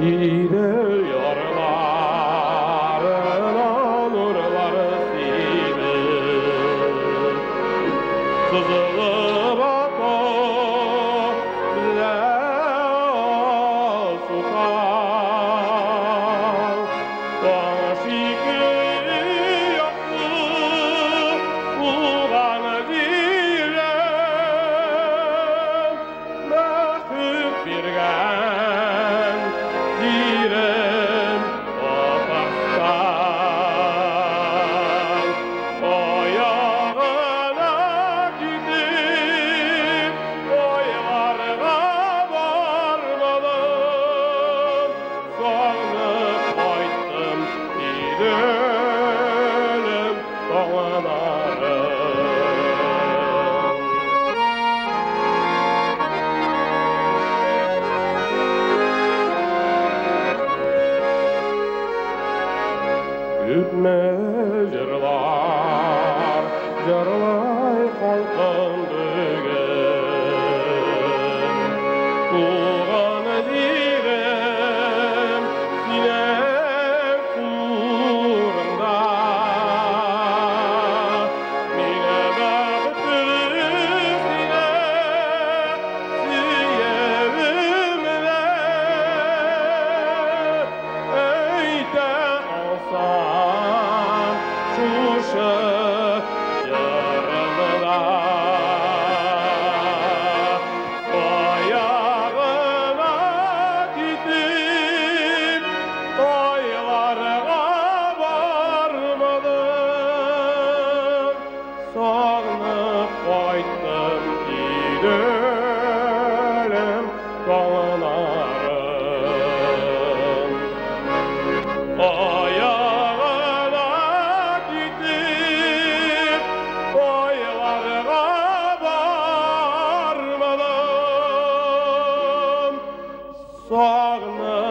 İder yarlarına nurlar silip sızılıp akar sultan Aşıkı yaktı ulan direm Mehür birgen direm Apastan Ayağına gidip Oylarga varmadım Soğanıp kayttım gidelim Dağlarım Gütme jırlar, jırlay halkın bugün. Tuğan direm, sine kurunda. Mine baktır sine, siyevimle. Eyte alsam şuşa yarımda Ayağına gidip toylarga varmadım Sağınıp kayttım gidelim dağlarım Ayağına gidip toylarga varmadım Sağınıp